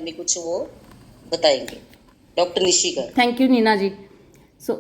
में कुछ वो बताएंगे doctor Nishika. Thank you Neena ji. So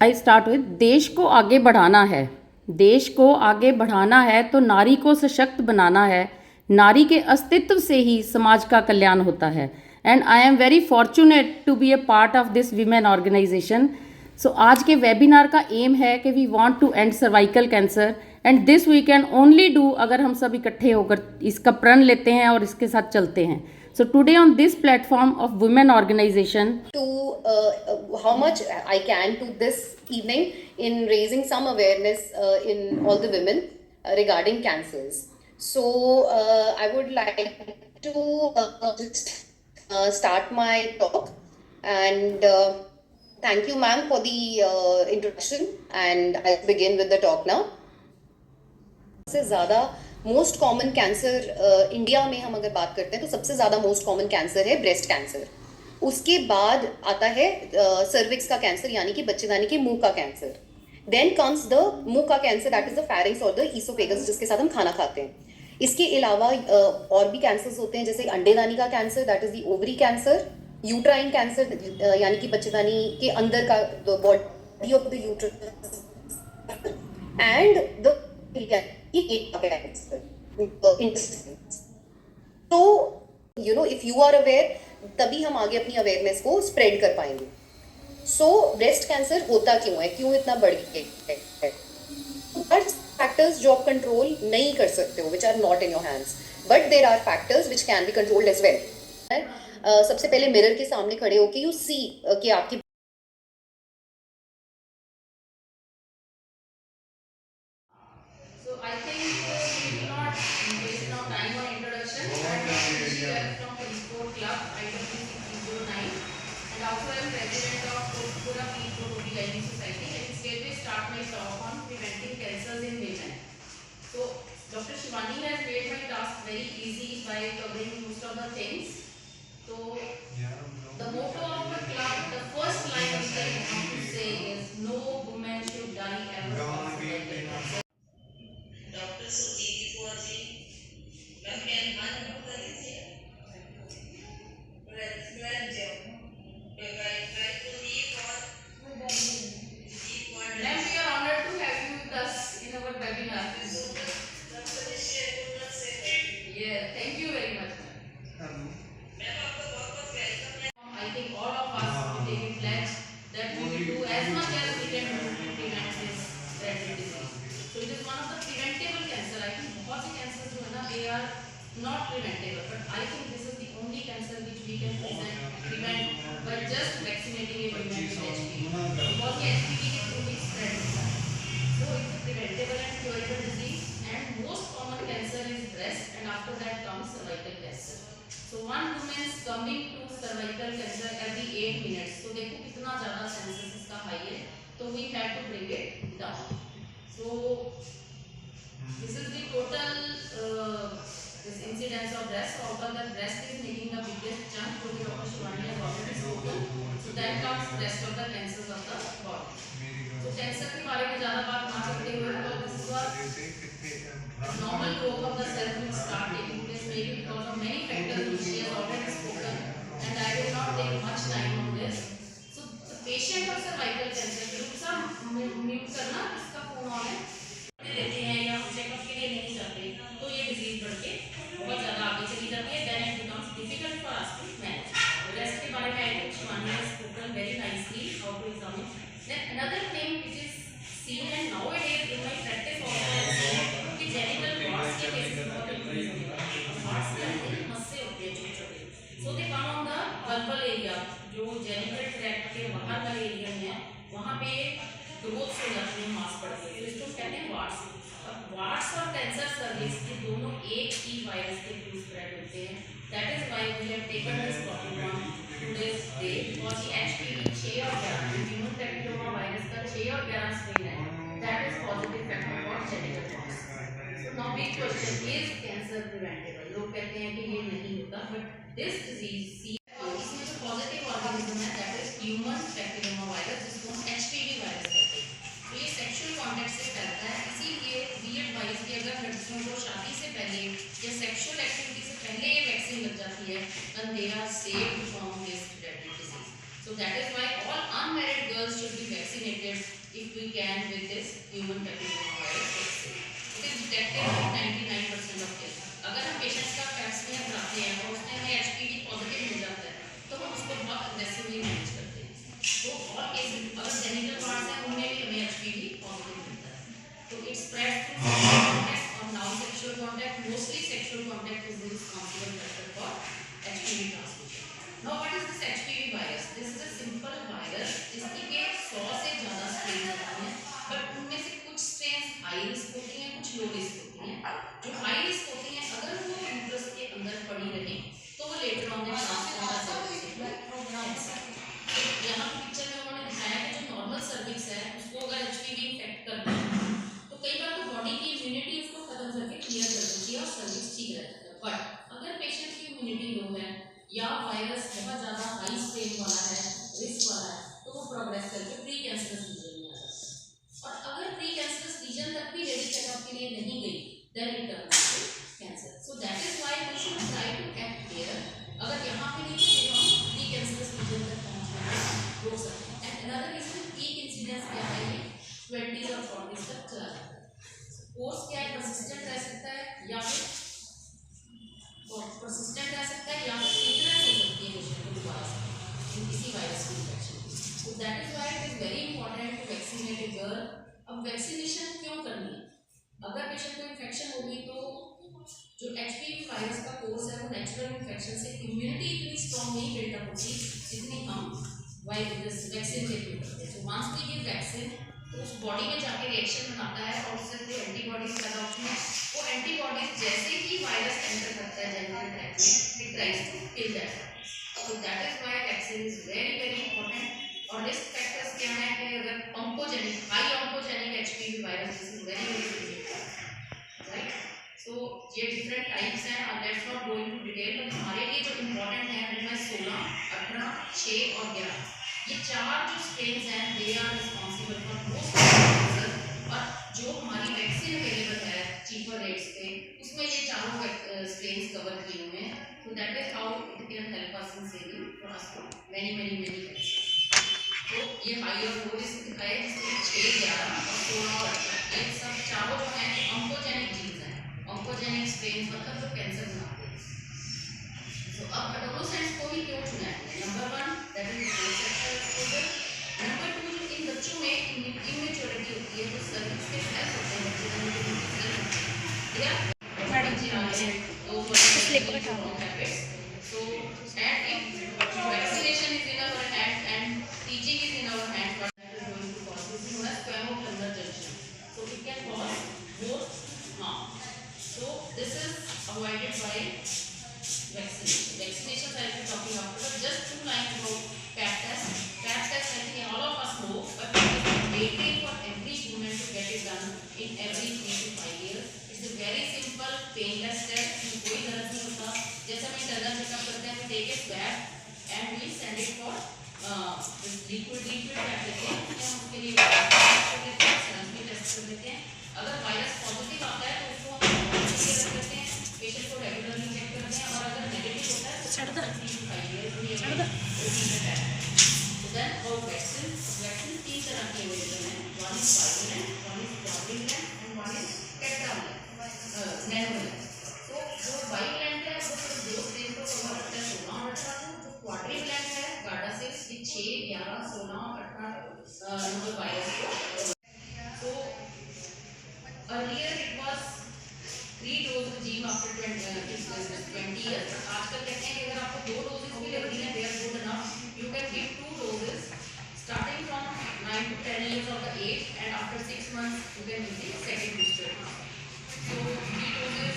I start with देश को आगे बढ़ाना है। देश को आगे बढ़ाना है तो नारी को सशक्त बनाना है। नारी के अस्तित्व से ही समाज का कल्याण होता है। And I am very fortunate to be a part of this women organisation. So आज के वेबिनार का एम है कि we want to end cervical cancer and this we can only do अगर हम सब इकट्ठे होकर इसका प्रण लेते हैं और इसके साथ चलते हैं। So today on this platform of women organization to how much I can to this evening in raising some awareness in all the women regarding cancers. So I would like to just start my talk and thank you ma'am for the introduction and I'll begin with the talk now. सबसे ज़्यादा most common cancer India में हम अगर बात करते हैं तो सबसे ज़्यादा मोस्ट कॉमन कैंसर है ब्रेस्ट कैंसर। उसके बाद आता है सर्विक्स का कैंसर यानी कि बच्चेदानी के मुंह का कैंसर। देन कम्स द मुंह का cancer that is the pharynx और द ईसोफेगस जिसके साथ हम खाना खाते हैं। इसके अलावा और भी कैंसर्स होते हैं जैसे अंडेदानी का cancer that is the ovary cancer, uterine cancer यानी कि बच्चेदानी के अंदर का body of the uterus and the तो you know if you are aware तभी हम आगे अपनी अवेयरनेस को स्प्रेड कर पाएंगे। सो ब्रेस्ट कैंसर होता क्यों है, क्यों इतना बढ़ गया है? फैक्टर्स जो आप कंट्रोल नहीं कर सकते हो which are not in your hands but there are factors which can be controlled as well. सबसे पहले मिरर के सामने खड़े होके यू सी कि आपकी Dr. Shivani has made my task very easy by covering most of the things. So, the motto of the club, the first line which I want to say is no woman should die ever of cervical cancer. Doctor Sujit Kaur ji ma'am can unmute कर लीजिए। Ma'am, we are honored to have you with us in our webinar. Yeah, thank you very much, ma'am. I think all of us will take a pledge that we will do as much as we can do to prevent this dreaded disease. So it is one of the preventable cancer. I think बहुत से cancers जो है ना they are not preventable, but I think this is the only cancer which we can prevent by just vaccinating a woman with HPV. because ये HPV के through ही spread होता है. So it's a preventable and curable disease, and most common cancer is breast, and after that comes cervical cancer. So one woman is coming to cervical cancer every 8 minutes. So देखो कितना ज़्यादा chances इसका high है. So we have to bring it down. So this is the total this incidence of breast. So out of that, breast is making the biggest chunk. So Dr. Shivani has already spoken. So then comes rest of the cancers of the body. So cancer के बारे में ज़्यादा बात ना करते हुए तो this is a normal growth of the cell will start taking place maybe because of many factors which she has already spoken, and I will not take much time on this. So the patient of cervical cancer group सब mute करना इसका phone on है लेते हैं या checkup के लिए नहीं जाते तो ये डिजीज बढ़ के बहुत ज़्यादा आगे चली जाती है। Then it becomes difficult for us to manage. Rest के बारे में I think Shivani has spoken very nicely how to examine. Then another thing which is seen and nowadays in my practice also कि genital warts के cases बहुत increase हो रहे हैं। warts क्या होते हैं? मस्से होते हैं छोटे-छोटे। So they come on the vulval area जो genital tract के बाहर का एरिया है वहाँ पे ग्रोथ हो जाती है मांस पड़ के, तो इसको कहते हैं वार्ट्स। अब वार्ट्स और कैंसर सर्विक्स ये दोनों एक ही वायरस के थ्रू स्प्रेड होते हैं। That is why we have taken this topic on today's day because ये एचपीवी 6 और 11 ह्यूमन पैपिलोमा वायरस का 6 और 11 स्ट्रेन है that is positive factor for genetic cause. So now big question is cancer preventable? लोग कहते हैं कि ये नहीं होता बट दिस डिजीज इसमें जो पॉजिटिव ऑर्गेनिज्म है that is human papilloma virus जिसको हम एचपीवी वायरस कहते हैं। तो ये सेक्सुअल कॉन्टैक्ट से फैलता है, इसीलिए वी एडवाइज कि अगर लड़कियों को शादी से पहले या सेक्सुअल एक्टिविटी से पहले ये वैक्सीन लग जाती है when they are saved from this deadly disease. So that is why all unmarried girls should be vaccinated if we can with this human papillomavirus vaccine. It is detected in 99% of cases. अगर हम patients का pipe smear कराते हैं और उसमें हमें HPV positive मिल जाता है तो हम उसको बहुत अग्रेसिवली मैनेज करते हैं. तो और केसेस अगर जेनिटल पार्ट्स हैं उनमें भी हमें HPV पॉजिटिव मिलता है. तो it spreads through sexual contact और now sexual contact. Mostly sexual contact is the responsible factor for HPV transmission. Now what is this HPV virus? This is a simple virus जिसकी के 100 से ज़्यादा strain होती हैं, बट उनमें से कुछ स्ट्रेन हाई रिस्क होती हैं, कुछ लो रिस्क होती हैं. जो हाई रिस्क होती हैं अगर वो यूट्रस के अंदर पड़ी रहे तो वो लेटर ऑन द यहाँ पिक्चर में उन्होंने दिखाया कि जो नॉर्मल सर्विक्स है उसको अगर HPV इन्फेक्ट करना है तो कई बार तो बॉडी की इम्यूनिटी उसको खत्म करके क्लियर कर देती है और सर्विक्स ठीक रहता है. बट अगर पेशेंट की इम्यूनिटी लो है या वायरस बहुत ज़्यादा हाई स्ट्रेन वाला है, रिस्क वाला है, तो वो प्रोग्रेस करके प्री कैंसरस लीजन में आ जाता है. और अगर प्री कैंसरस लीजन तक भी लेडी चेकअप के लिए नहीं गई then it turns into cancer. So that is why we should try to act here. अगर यहाँ पे नहीं तो हम प्री कैंसरस लीजन तक पहुँचने में रोक सकते हैं. And another reason peak incidence क्या है, ये 20s और 40s तक चला जाता है. कोर्स क्या है, परसिस्टेंट रह सकता है या फिर परसिस्टेंट रह सकता है या फिर वीकनेस हो सकती है पेशेंट को दोबारा से किसी वायरस की infection. So that is why it is very important to vaccinate a girl. अब वैक्सीनेशन क्यों करनी है? अगर पेशेंट को इन्फेक्शन होगी तो जो HPV वायरस का कोर्स है वो नेचुरल इन्फेक्शन से इम्यूनिटी इतनी स्ट्रॉन्ग नहीं बिल्डअप होती जितनी हम वैक्सीन के थ्रू करते हैं. So once we give vaccine तो उस बॉडी में जाके रिएक्शन बनाता है और उससे जो एंटीबॉडीज पैदा होती हैं वो एंटीबॉडीज जैसे ही वायरस एंटर करता है जेनिटल ट्रैक्ट में it tries to kill that. So that is why vaccine is very very important. और रिस्क फैक्टर्स क्या है कि अगर oncogenic high oncogenic HPV virus this is very right. So ये डिफरेंट टाइप्स हैं और let's not go into detail. But हमारे लिए जो इम्पोर्टेंट है उनमें 16, 18, 6 और 11 ये चार जो स्ट्रेन्स हैं they are responsible for most cancer. और जो हमारी वैक्सीन अवेलेबल है चीपर रेट्स पे उसमें ये चारों स्ट्रेन्स कवर किए हुए हैं. So that is how it can help us in saving many many many cancer. तो ये हाई और लो रिस्क दिखाए जिसमें 6, 11 और 16 और 18 ये सब चारों जो हैं ऑन्कोजेनिक जीन्स हैं. ऑन्कोजेनिक स्ट्रेन मतलब जो कैंसर बनाते हैं. तो अब एडोलेसेंट्स को ही क्यों चुना है? Number 1 that is sexual exposure. Number 2 जो इन बच्चों में इमेच्योरिटी होती है जो सर्विक्स के सेल्स होते हैं बच्चे में या तो so and if vaccination is in our hands and teaching is in our hands, what that is going to cause this is known as squamopelvic junction. So it can cause both harm. So this is avoided by vaccination. Vaccination I will be talking after, but just 2 lines about pap test. Pap test I think all of us know, but it is mandatory for every woman to get it done in every 3 to 5 years. It's a very simple painless test. कोई दर्द नहीं होता. जैसे हम internal checkup करते हैं, we take a swab and we send it for liquid tap देते हैं या उसके लिए टेस्ट कर लेते हैं, सेरम भी टेस्ट कर लेते हैं. अगर वायरस पॉजिटिव आता है तो उसको हम रख देते हैं, पेशेंट को रेगुलरली चेक करते हैं. और अगर नेगेटिव होता है तो 3 to 5 years के लिए रूटीन टैप. तो देन अबाउट वैक्सीन. वैक्सीन 3 तरह की अवेलेबल हैं. One is bivalent, one is quadrivalent and one is tetravalent nonavalent. तो जो बाइवेलेंट है वो सिर्फ 2 स्ट्रेन को कवर करता है 16 और 18 को. जो क्वाड्रिवेलेंट है गार्डासिस ये 6, 11, 16 और 18 नंबर वायरस को. तो earlier it was 3 dose regime after 20 years. आजकल कहते हैं कि अगर आपको 2 डोजेस भी लग रही हैं they are good enough. You can give 2 doses starting from 9 to 10 years of the age and after 6 months you can give the second booster. So 3 doses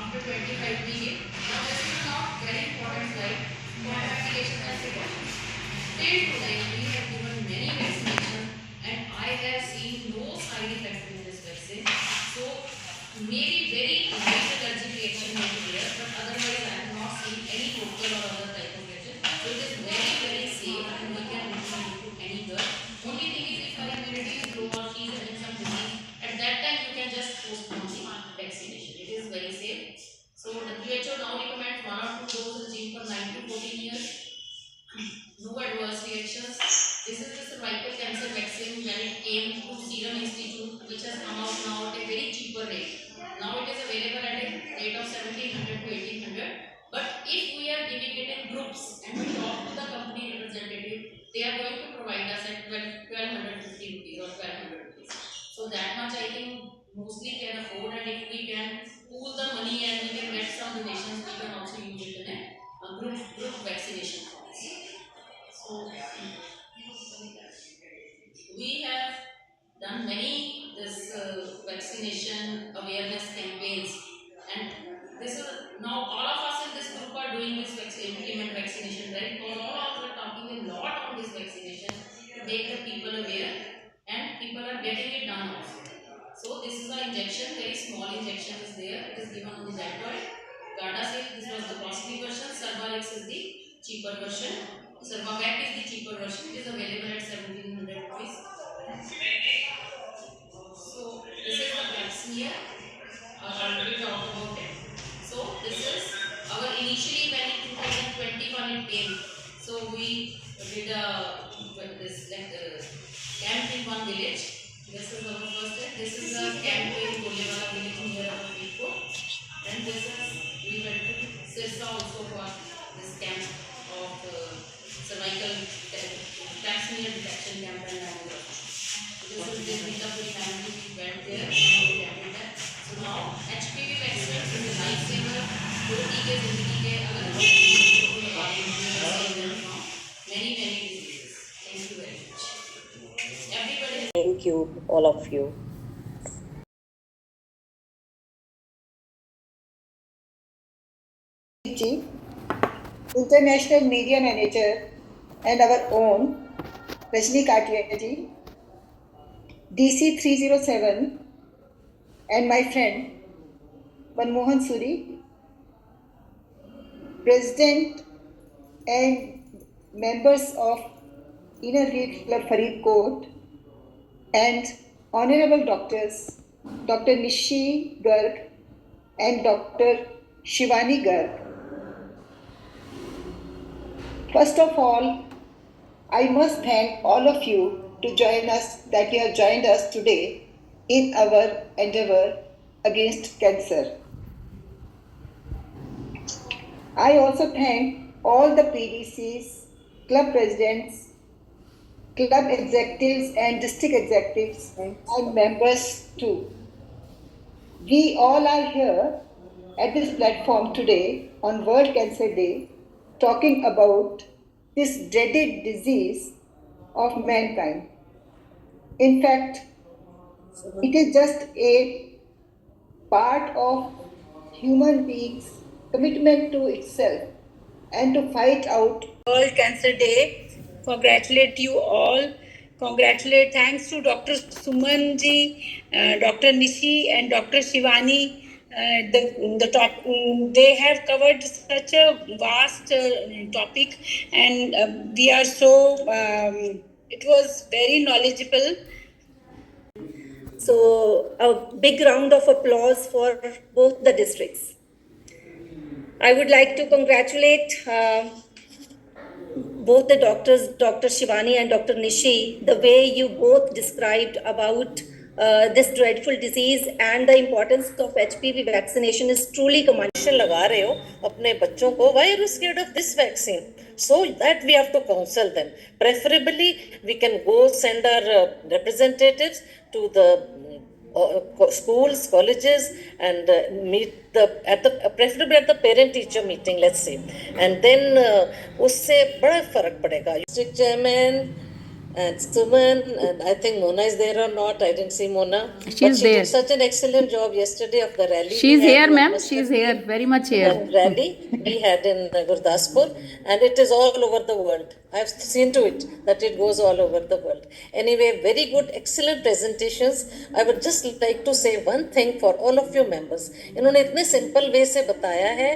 after 25 we give. Now this is not very important like complications and precautions. Till today we have given many vaccinations and I have seen no side effects in this vaccine. So maybe very light allergic reaction may be there, but otherwise I have not seen any focal or other type of reaction. So it is very very safe and we can recommend it to any girl. Only thing is if her immunity is low or she is having some disease, at that time you can just postpone the vaccination. It is very safe. So WHO now recommends 1 or 2 doses cervical cancer vaccine when it came to Serum Institute, which has come out now at a very cheaper rate. Now it is available at a rate of 1700 to 1800. But if we are giving it in groups and we talk to the company representative, they are going to provide us at 1250 rupees or 1200 rupees. So that much I think mostly can afford, and if we can pool the money and we can get some donations, we can also use it in a group vaccination forms. So we have done many this vaccination awareness campaigns, and this is now all of us in this group are doing this implement vaccination, right? All of us are talking a lot on this vaccination to make the people aware, and people are getting it done also. So this is an injection, very small injection is there. It is given on the deltoid. Gardasil, this was the costly version. Cervarix is the cheaper version. Cervavac is the cheaper version. It is available at 1700 rupees. So this is the vaccine. I already talked about it. So this is our initially when in 2021 it came. So we did this camp in one village. This is our first step. This is a camp in Golewala village near our Pitpur. And this is we went to Sirsa also for this camp of cervical pap-smear detection camp and mammography. This is the Pitapuri family, we went there and we attended that. So now HPV vaccine is a lifesaver. दो टीके जिंदगी के अगर many diseases. Thank you very much. Everybody. Thank you, all of you. International media manager and our own Rajni Katia ji, DC 307, and my friend Manmohan Suri, President and members of Inner Gate Club Faridkot, and Honorable Doctors Dr. Nishi Garg and Dr. Shivani Garg. First of all, I must thank all of you to join us, that you have joined us today in our endeavor against cancer. I also thank all the PDCs, club presidents, club executives and district executives and members too. We all are here at this platform today on World Cancer Day talking about this dreaded disease of mankind. In fact, it is just a part of human beings' commitment to itself and to fight out World Cancer Day. Congratulate you all. Congratulate. Thanks to Dr. Suman ji, Dr. Nishi, and Dr. Shivani. They have covered such a vast topic, and we are so. It was very knowledgeable. So, a big round of applause for both the districts. I would like to congratulate both the doctors, Dr. Shivani and Dr. Nishi, the way you both described about this dreadful disease and the importance of HPV vaccination is truly commendable. लगा रहे हो अपने बच्चों को, why are you scared of this vaccine? So that we have to counsel them. Preferably, we can go send our representatives to the schools, colleges, and meet preferably at the parent-teacher meeting, let's say. And then उससे बड़ा फर्क पड़ेगा. District chairman and Suman, and I think Mona is there or not. I didn't see Mona. She did such an excellent job yesterday of the rally. She's here, ma'am. She's here, very much here. Rally we had in Gurdaspur, and it is all over the world. I've seen to it that it goes all over the world. Anyway, very good, excellent presentations. I would just like to say one thing for all of you members. इन्होंने इतने simple way से बताया है